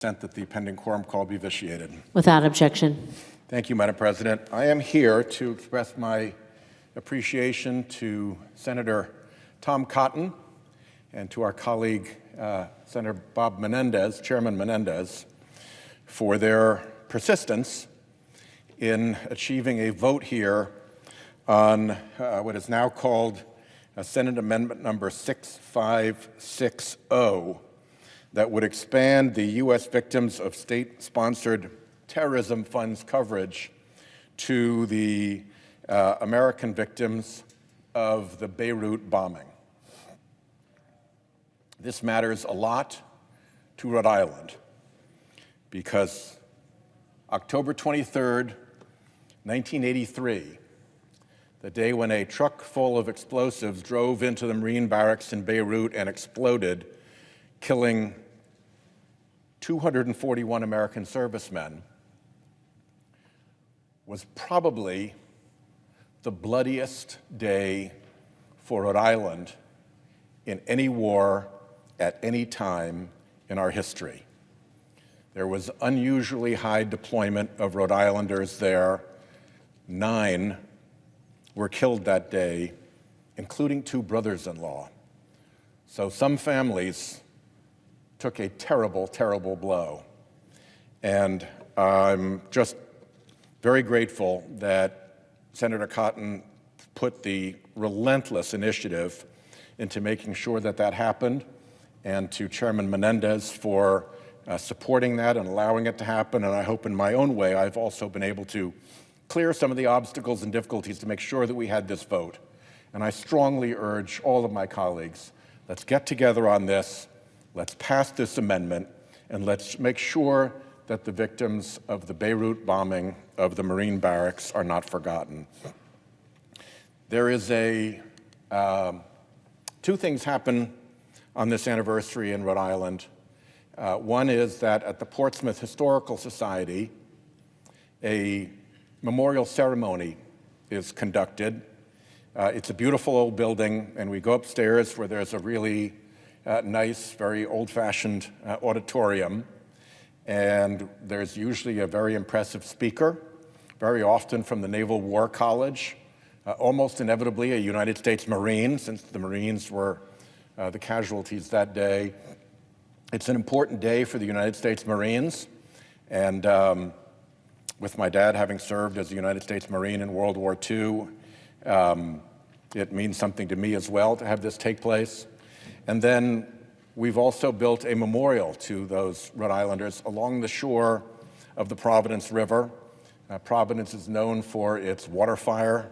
That the pending quorum call be vitiated. Without objection. Thank you, Madam President. I am here to express my appreciation to Senator Tom Cotton and to our colleague, Senator Bob Menendez, Chairman Menendez, for their persistence in achieving a vote here on what is now called Senate Amendment number 6560, that would expand the U.S. victims of state-sponsored terrorism funds coverage to the American victims of the Beirut bombing. This matters a lot to Rhode Island because October 23rd, 1983, the day when a truck full of explosives drove into the Marine barracks in Beirut and exploded, killing 241 American servicemen, was probably the bloodiest day for Rhode Island in any war at any time in our history. There was unusually high deployment of Rhode Islanders there. 9 were killed that day, including 2 brothers-in-law. So some families took a terrible, terrible blow. And I'm just very grateful that Senator Cotton put the relentless initiative into making sure that that happened, and to Chairman Menendez for supporting that and allowing it to happen. And I hope in my own way I've also been able to clear some of the obstacles and difficulties to make sure that we had this vote. And I strongly urge all of my colleagues, let's get together on this. Let's pass this amendment, and let's make sure that the victims of the Beirut bombing of the Marine barracks are not forgotten. There is two things happen on this anniversary in Rhode Island. One is that at the Portsmouth Historical Society, a memorial ceremony is conducted. It's a beautiful old building, and we go upstairs where there's a really nice, very old-fashioned auditorium, and there's usually a very impressive speaker, very often from the Naval War College, almost inevitably a United States Marine, since the Marines were the casualties that day. It's an important day for the United States Marines, and with my dad having served as a United States Marine in World War II, it means something to me as well to have this take place. And then we've also built a memorial to those Rhode Islanders along the shore of the Providence River. Providence is known for its water fire,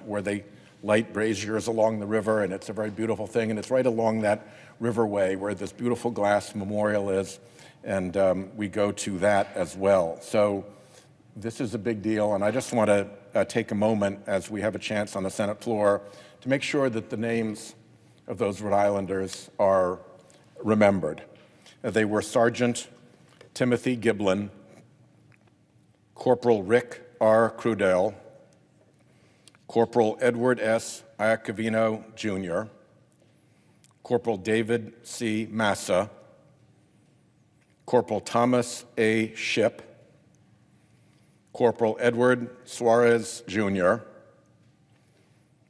where they light braziers along the river, and it's a very beautiful thing. And it's right along that riverway where this beautiful glass memorial is, and we go to that as well. So this is a big deal, and I just want to take a moment as we have a chance on the Senate floor to make sure that the names of those Rhode Islanders are remembered. They were Sergeant Timothy Giblin, Corporal Rick R. Crudell, Corporal Edward S. Iacovino, Jr., Corporal David C. Massa, Corporal Thomas A. Shipp, Corporal Edward Suarez, Jr.,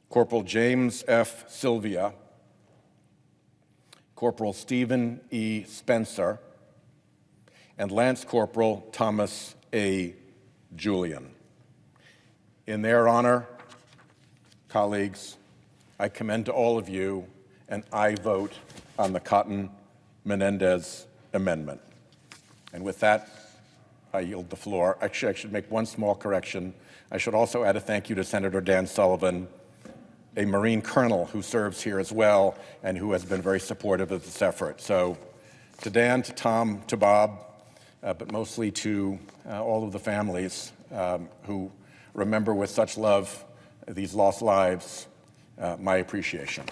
Corporal James F. Sylvia, Corporal Stephen E. Spencer, and Lance Corporal Thomas A. Julian. In their honor, colleagues, I commend to all of you, and I vote on the Cotton-Menendez amendment. And with that, I yield the floor. Actually, I should make one small correction. I should also add a thank you to Senator Dan Sullivan, a Marine colonel who serves here as well and who has been very supportive of this effort. So to Dan, to Tom, to Bob, but mostly to all of the families who remember with such love these lost lives, my appreciation.